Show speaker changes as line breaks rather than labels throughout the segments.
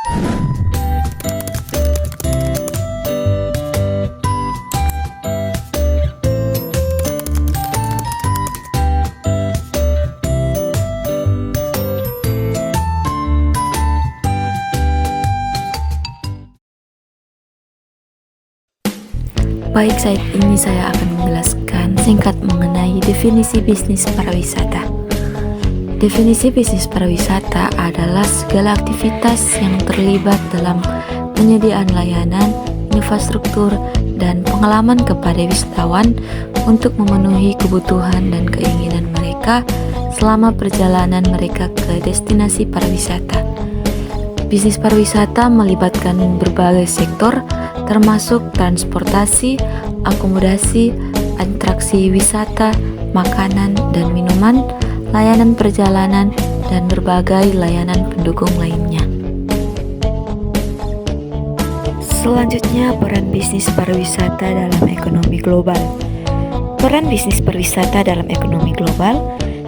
Baik, saat ini saya akan menjelaskan singkat mengenai definisi bisnis pariwisata. Definisi bisnis pariwisata adalah segala aktivitas yang terlibat dalam penyediaan layanan, infrastruktur, dan pengalaman kepada wisatawan untuk memenuhi kebutuhan dan keinginan mereka selama perjalanan mereka ke destinasi pariwisata. Bisnis pariwisata melibatkan berbagai sektor, termasuk transportasi, akomodasi, atraksi wisata, makanan dan minuman, layanan perjalanan, dan berbagai layanan pendukung lainnya. Selanjutnya, peran bisnis pariwisata dalam ekonomi global. Peran bisnis pariwisata dalam ekonomi global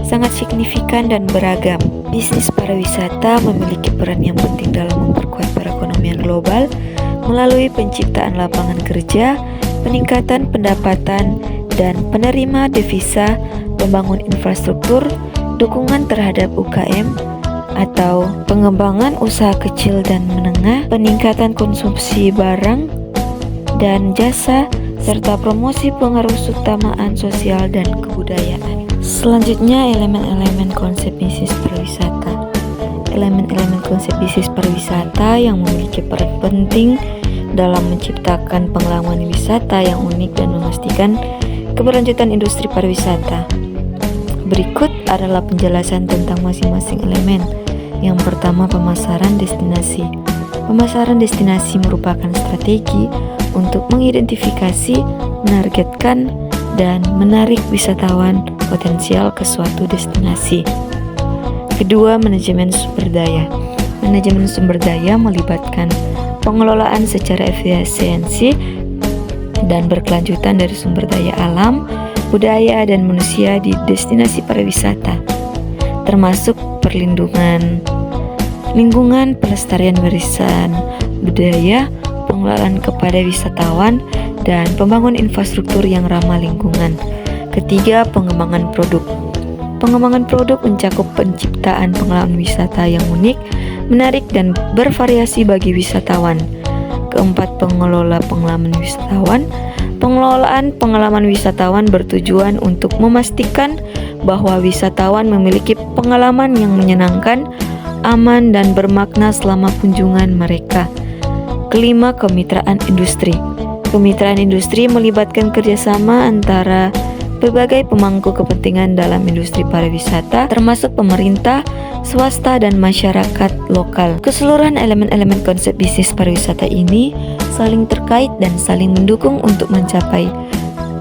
sangat signifikan dan beragam. Bisnis pariwisata memiliki peran yang penting dalam memperkuat perekonomian global melalui penciptaan lapangan kerja, peningkatan pendapatan dan penerima devisa, membangun infrastruktur, dukungan terhadap UKM atau pengembangan usaha kecil dan menengah, peningkatan konsumsi barang dan jasa, serta promosi pengerusautamaan sosial dan kebudayaan. Selanjutnya, elemen-elemen konsep bisnis pariwisata. Elemen-elemen konsep bisnis pariwisata yang memiliki peran penting dalam menciptakan pengalaman wisata yang unik dan memastikan keberlanjutan industri pariwisata. Berikut adalah penjelasan tentang masing-masing elemen. Yang pertama, pemasaran destinasi. Pemasaran destinasi merupakan strategi untuk mengidentifikasi, menargetkan, dan menarik wisatawan potensial ke suatu destinasi. Kedua, manajemen sumber daya. Manajemen sumber daya melibatkan pengelolaan secara efisiensi dan berkelanjutan dari sumber daya alam, budaya, dan manusia di destinasi pariwisata, termasuk perlindungan lingkungan, pelestarian warisan budaya, pengelolaan kepada wisatawan, dan pembangunan infrastruktur yang ramah lingkungan. Ketiga, pengembangan produk. Pengembangan produk mencakup penciptaan pengalaman wisata yang unik, menarik, dan bervariasi bagi wisatawan. Keempat, pengelola pengalaman wisatawan. Pengelolaan pengalaman wisatawan bertujuan untuk memastikan bahwa wisatawan memiliki pengalaman yang menyenangkan, aman, dan bermakna selama kunjungan mereka. Kelima, kemitraan industri. Kemitraan industri melibatkan kerjasama antara berbagai pemangku kepentingan dalam industri pariwisata, termasuk pemerintah, swasta, dan masyarakat lokal. Keseluruhan elemen-elemen konsep bisnis pariwisata ini saling terkait dan saling mendukung untuk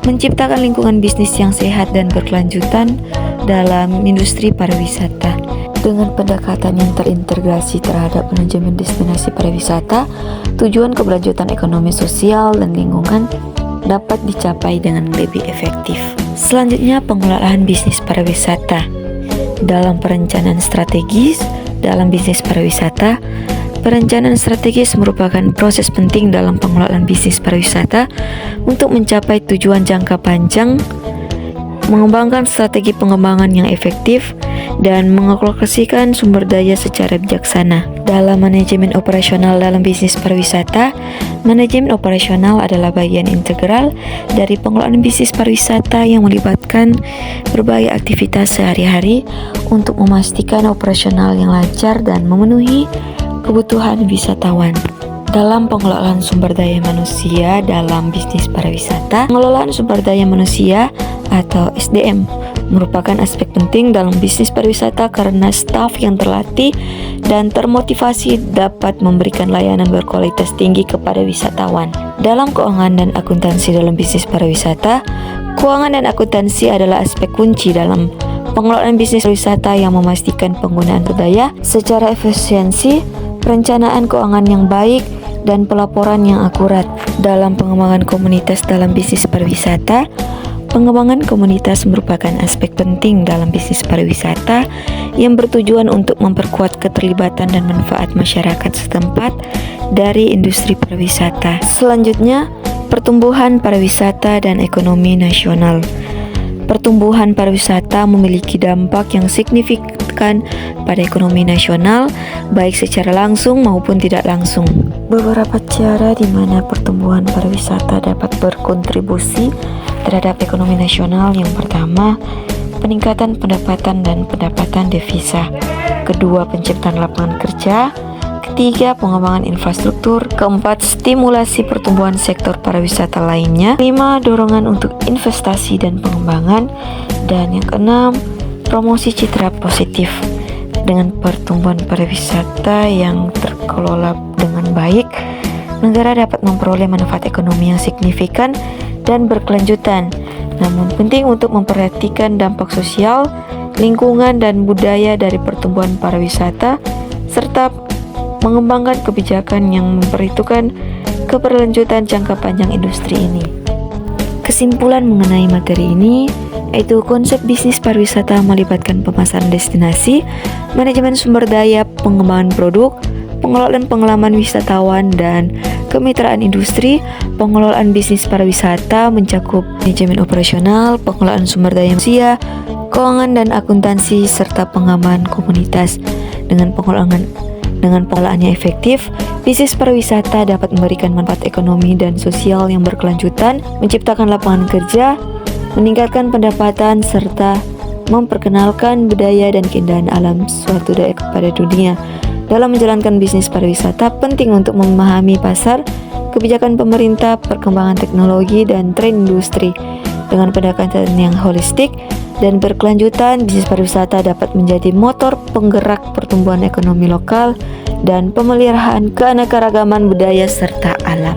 menciptakan lingkungan bisnis yang sehat dan berkelanjutan dalam industri pariwisata. Dengan pendekatan yang terintegrasi terhadap manajemen destinasi pariwisata, tujuan keberlanjutan ekonomi, sosial, dan lingkungan dapat dicapai dengan lebih efektif. Selanjutnya, pengelolaan bisnis pariwisata. Dalam perencanaan strategis dalam bisnis pariwisata, perencanaan strategis merupakan proses penting dalam pengelolaan bisnis pariwisata untuk mencapai tujuan jangka panjang, mengembangkan strategi pengembangan yang efektif, dan mengalokasikan sumber daya secara bijaksana. Dalam manajemen operasional dalam bisnis pariwisata, manajemen operasional adalah bagian integral dari pengelolaan bisnis pariwisata yang melibatkan berbagai aktivitas sehari-hari untuk memastikan operasional yang lancar dan memenuhi kebutuhan wisatawan. Dalam pengelolaan sumber daya manusia dalam bisnis pariwisata, pengelolaan sumber daya manusia atau SDM merupakan aspek penting dalam bisnis pariwisata karena staf yang terlatih dan termotivasi dapat memberikan layanan berkualitas tinggi kepada wisatawan. Dalam keuangan dan akuntansi dalam bisnis pariwisata, keuangan dan akuntansi adalah aspek kunci dalam pengelolaan bisnis pariwisata yang memastikan penggunaan sumber daya secara efisiensi, perencanaan keuangan yang baik, dan pelaporan yang akurat. Dalam pengembangan komunitas dalam bisnis pariwisata, Pengembangan komunitas merupakan aspek penting dalam bisnis pariwisata yang bertujuan untuk memperkuat keterlibatan dan manfaat masyarakat setempat dari industri pariwisata. Selanjutnya, pertumbuhan pariwisata dan ekonomi nasional. Pertumbuhan pariwisata memiliki dampak yang signifikan pada ekonomi nasional, baik secara langsung maupun tidak langsung. Beberapa cara di mana pertumbuhan pariwisata dapat berkontribusi terhadap ekonomi nasional. Yang pertama, peningkatan pendapatan dan pendapatan devisa. Kedua, penciptaan lapangan kerja. Ketiga, pengembangan infrastruktur. Keempat, stimulasi pertumbuhan sektor pariwisata lainnya. Lima, dorongan untuk investasi dan pengembangan. Dan yang keenam, promosi citra positif. Dengan pertumbuhan pariwisata yang terkelola dengan baik, negara dapat memperoleh manfaat ekonomi yang signifikan dan berkelanjutan. Namun penting untuk memperhatikan dampak sosial, lingkungan, dan budaya dari pertumbuhan pariwisata, serta mengembangkan kebijakan yang memperhitungkan keberlanjutan jangka panjang industri ini. Kesimpulan mengenai materi ini, yaitu konsep bisnis pariwisata melibatkan pemasaran destinasi, manajemen sumber daya, pengembangan produk, pengelolaan pengalaman wisatawan, dan kemitraan industri. Pengelolaan bisnis pariwisata mencakup manajemen operasional, pengelolaan sumber daya manusia, keuangan dan akuntansi, serta pengembangan komunitas. Dengan pengelolaannya efektif, bisnis pariwisata dapat memberikan manfaat ekonomi dan sosial yang berkelanjutan, menciptakan lapangan kerja, meningkatkan pendapatan, serta memperkenalkan budaya dan keindahan alam suatu daerah kepada dunia. Dalam menjalankan bisnis pariwisata, penting untuk memahami pasar, kebijakan pemerintah, perkembangan teknologi, dan tren industri. Dengan pendekatan yang holistik dan berkelanjutan, bisnis pariwisata dapat menjadi motor penggerak pertumbuhan ekonomi lokal dan pemeliharaan keanekaragaman budaya serta alam.